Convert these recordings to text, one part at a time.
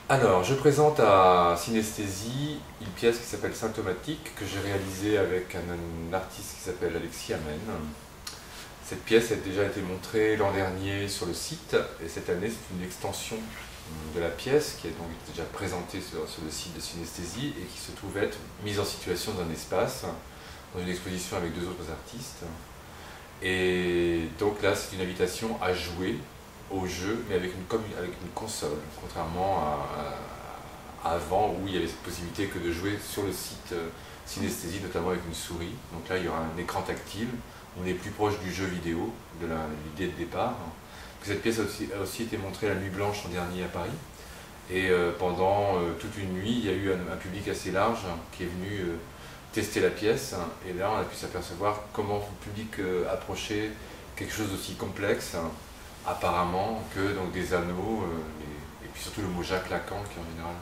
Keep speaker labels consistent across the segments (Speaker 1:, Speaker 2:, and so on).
Speaker 1: Alors, je présente à Synesthésie une pièce qui s'appelle Symptomatique, que j'ai réalisée avec un artiste qui s'appelle Alexis Amen. Cette pièce a déjà été montrée l'an dernier sur le site, et cette année c'est une extension de la pièce qui est donc déjà présentée sur le site de Synesthésie et qui se trouve être mise en situation d'un espace, dans une exposition avec deux autres artistes. Et donc là, c'est une invitation à jouer au jeu, mais avec une console, contrairement à avant où il y avait cette possibilité que de jouer sur le site Synesthésie, notamment avec une souris. Donc là, il y aura un écran tactile, on est plus proche du jeu vidéo, de l'idée de départ. Cette pièce a aussi été montrée la nuit blanche l'an dernier à Paris. Et pendant toute une nuit, il y a eu un public assez large qui est venu tester la pièce. Et là, on a pu s'apercevoir comment le public approchait quelque chose d'aussi complexe, apparemment, que donc, des anneaux, et puis surtout le mot Jacques Lacan, qui en général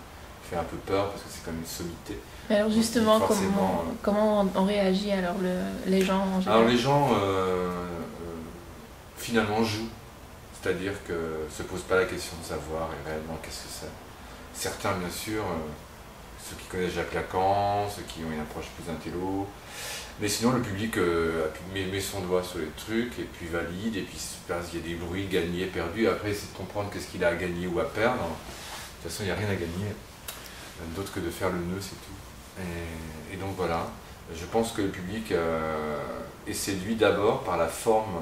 Speaker 1: fait un peu peur parce que c'est comme une sommité.
Speaker 2: Mais alors
Speaker 1: Donc,
Speaker 2: justement,
Speaker 1: forcément,
Speaker 2: comment on réagit alors les gens en
Speaker 1: alors
Speaker 2: général?
Speaker 1: les gens finalement jouent, c'est-à-dire que ne se posent pas la question de savoir et réellement qu'est-ce que c'est. Certains bien sûr, ceux qui connaissent Jacques Lacan, ceux qui ont une approche plus intello, mais sinon le public met son doigt sur les trucs et puis valide, et puis il y a des bruits gagnés, perdus, et après essaie de comprendre qu'est-ce qu'il a à gagner ou à perdre. De toute façon il n'y a rien à gagner, d'autre que de faire le nœud, c'est tout. Et donc voilà, je pense que le public est séduit d'abord par la forme.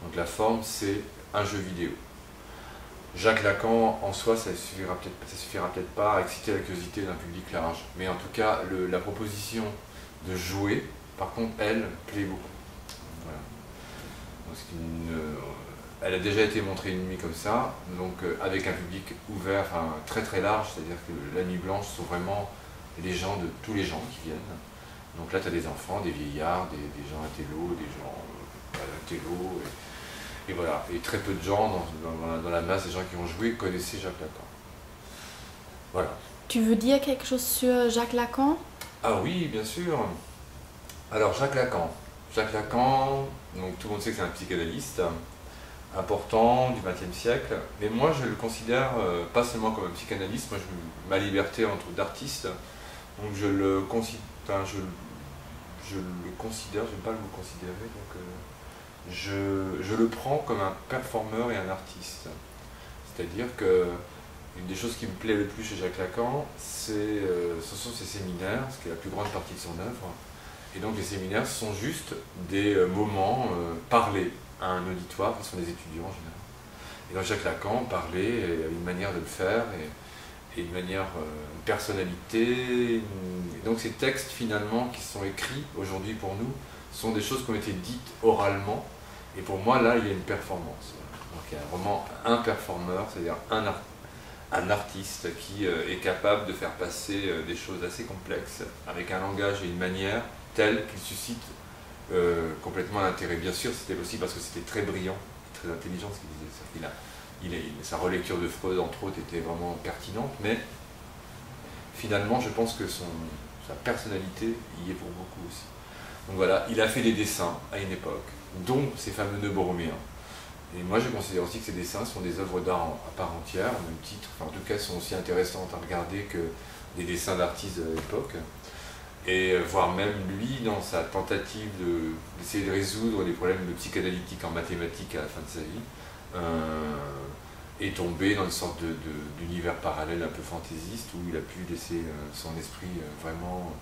Speaker 1: Donc la forme, c'est un jeu vidéo. Jacques Lacan, en soi, ça suffira peut-être pas à exciter la curiosité d'un public large. Mais en tout cas, la proposition de jouer, par contre, elle, plaît beaucoup. Voilà. Donc, elle a déjà été montrée une nuit comme ça, donc avec un public ouvert, enfin très très large, c'est-à-dire que la nuit blanche sont vraiment les gens de tous les gens qui viennent. Donc là, tu as des enfants, des vieillards, des gens intello, des gens intello, et voilà. Et très peu de gens dans la masse des gens qui ont joué connaissaient Jacques Lacan. Voilà.
Speaker 3: Tu veux dire quelque chose sur Jacques Lacan?
Speaker 1: Ah oui, bien sûr. Alors Jacques Lacan. Jacques Lacan, donc tout le monde sait que c'est un psychanalyste important du XXe siècle, mais moi je le considère pas seulement comme un psychanalyste, moi ma liberté entre d'artiste, donc je le considère, j'aime pas le mot considérer, donc je le prends comme un performeur et un artiste. C'est-à-dire que une des choses qui me plaît le plus chez Jacques Lacan, ce sont ses séminaires, ce qui est la plus grande partie de son œuvre. Et donc les séminaires sont juste des moments parlés à un auditoire, ce sont des étudiants en général. Et donc Jacques Lacan parlait, avait une manière de le faire, et une manière, une personnalité. Et donc ces textes finalement qui sont écrits aujourd'hui pour nous sont des choses qui ont été dites oralement. Et pour moi là il y a une performance. Donc il y a vraiment un performeur, c'est-à-dire un artiste qui est capable de faire passer des choses assez complexes avec un langage et une manière telle qu'il suscite complètement l'intérêt. Bien sûr, c'était aussi parce que c'était très brillant, très intelligent ce qu'il disait. Sa relecture de Freud, entre autres, était vraiment pertinente, mais finalement, je pense que sa personnalité y est pour beaucoup aussi. Donc voilà, il a fait des dessins à une époque, dont ces fameux nœuds borroméens. Et moi, je considère aussi que ces dessins sont des œuvres d'art à part entière, au même titre, enfin, en tout cas, sont aussi intéressantes à regarder que des dessins d'artistes de l'époque. Et voire même lui, dans sa tentative d'essayer de résoudre les problèmes de psychanalytique en mathématiques à la fin de sa vie, est tombé dans une sorte d'univers parallèle un peu fantaisiste où il a pu laisser son esprit vraiment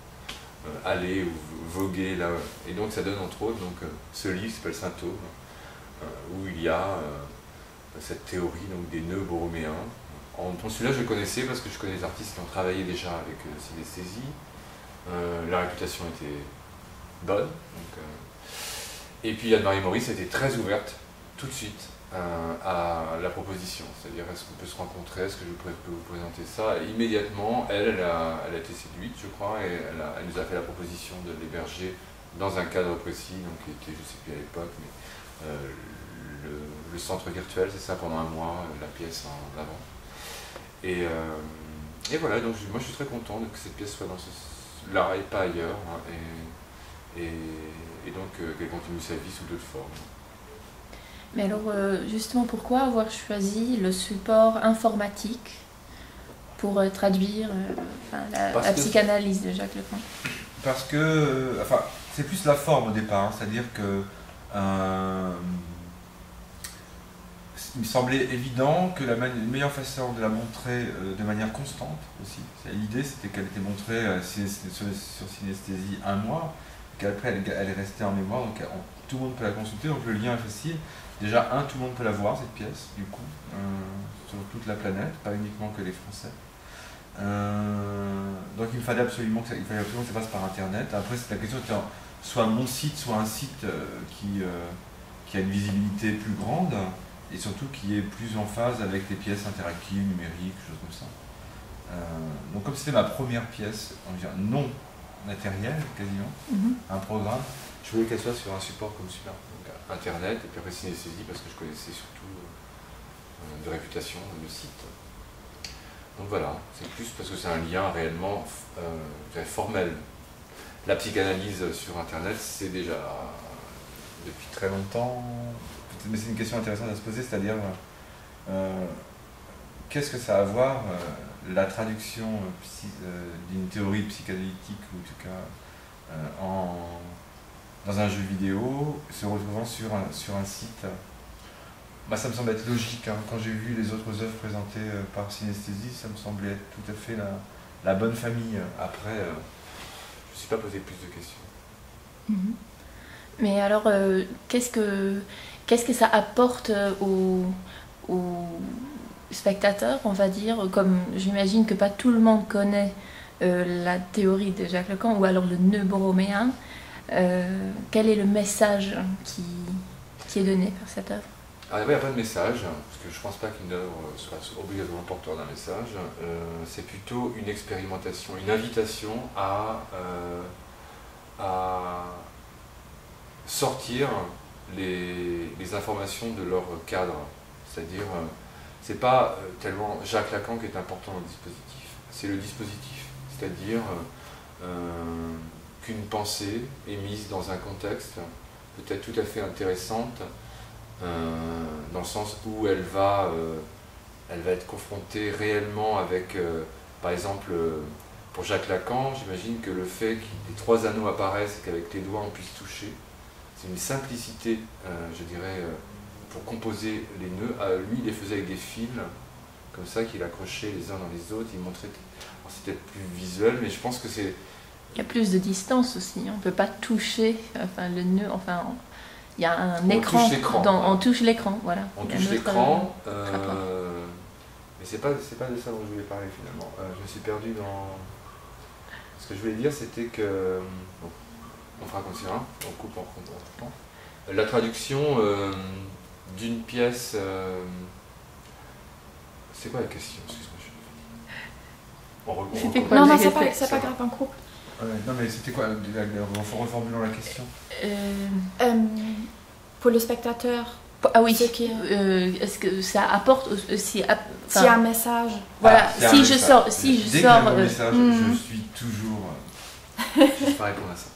Speaker 1: aller ou voguer là. Et donc ça donne entre autres ce livre qui s'appelle Symptômes, où il y a cette théorie donc, des nœuds borroméens. Celui-là je le connaissais parce que je connais des artistes qui ont travaillé déjà avec synesthésie. La réputation était bonne. Et puis Anne-Marie Maurice était très ouverte tout de suite à la proposition. C'est-à-dire, est-ce qu'on peut se rencontrer, est-ce que je peux vous présenter ça? Et immédiatement, elle a été séduite, je crois, et elle nous a fait la proposition de l'héberger dans un cadre précis, donc qui était, je ne sais plus à l'époque, mais le centre virtuel, c'est ça, pendant un mois, la pièce en avant. Et voilà, donc moi je suis très content que cette pièce soit là et pas ailleurs, hein, et donc qu'elle continue sa vie sous d'autres formes.
Speaker 2: Mais alors, justement, pourquoi avoir choisi le support informatique pour traduire la psychanalyse de Jacques Lacan?
Speaker 1: Parce que, enfin, c'est plus la forme au départ, hein, c'est-à-dire que il me semblait évident que la meilleure façon de la montrer de manière constante aussi, l'idée c'était qu'elle était montrée sur Synesthésie un mois, qu'après elle est restée en mémoire, donc tout le monde peut la consulter, donc le lien est facile. Déjà, tout le monde peut la voir, cette pièce, du coup, sur toute la planète, pas uniquement que les Français. Donc il fallait absolument que ça passe par Internet. Après, la question était soit mon site, soit un site qui a une visibilité plus grande, et surtout qui est plus en phase avec les pièces interactives, numériques, choses comme ça. Donc comme c'était ma première pièce, on va dire non matérielle quasiment, un programme, je voulais qu'elle soit sur un support comme celui-là, Internet, et puis après Synesthésie parce que je connaissais surtout de réputation le site. Donc voilà, c'est plus parce que c'est un lien réellement formel. La psychanalyse sur Internet, c'est déjà depuis très longtemps, mais c'est une question intéressante à se poser, c'est-à-dire qu'est-ce que ça a à voir la traduction d'une théorie psychanalytique, ou en tout cas dans un jeu vidéo, se retrouvant sur un site. Bah, ça me semble être logique, hein. Quand j'ai vu les autres œuvres présentées par Synesthésie, ça me semblait être tout à fait la bonne famille. Après, je ne me suis pas posé plus de questions.
Speaker 2: Mais alors, qu'est-ce que ça apporte aux spectateurs, on va dire, comme j'imagine que pas tout le monde connaît la théorie de Jacques Lacan, ou alors le nœud borroméen, quel est le message qui est donné par cette œuvre?
Speaker 1: Alors, il n'y a pas de message, parce que je ne pense pas qu'une œuvre soit obligatoirement porteur d'un message. C'est plutôt une expérimentation, une invitation à sortir les informations de leur cadre. C'est-à-dire, c'est pas tellement Jacques Lacan qui est important dans le dispositif, c'est le dispositif. C'est-à-dire qu'une pensée est mise dans un contexte peut-être tout à fait intéressante, dans le sens où elle va être confrontée réellement avec, par exemple, pour Jacques Lacan, j'imagine que le fait que les 3 anneaux apparaissent et qu'avec les doigts on puisse toucher, c'est une simplicité, je dirais, pour composer les nœuds. Lui, il les faisait avec des fils, comme ça, qu'il accrochait les uns dans les autres, il montrait... C'est peut-être plus visuel, mais je pense que c'est...
Speaker 2: Il y a plus de distance aussi, on ne peut pas toucher le nœud, il y a un écran, on touche l'écran, voilà.
Speaker 1: On touche l'écran, mais c'est pas de ça dont je voulais parler finalement. Je me suis perdu dans... Ce que je voulais dire, c'était que... Bon, on fera comme ça, on coupe en compte. La traduction d'une pièce... C'est quoi la question? Excuse-moi,
Speaker 3: Non, c'est pas grave, en coupe.
Speaker 1: Non, mais c'était quoi? Reformulons la question.
Speaker 3: Pour le spectateur.
Speaker 2: Ah oui, est-ce que ça apporte aussi...
Speaker 3: S'il y a un message.
Speaker 2: Voilà,
Speaker 1: Dès qu'il y a un message, je suis toujours... Je ne sais pas répondre à ça.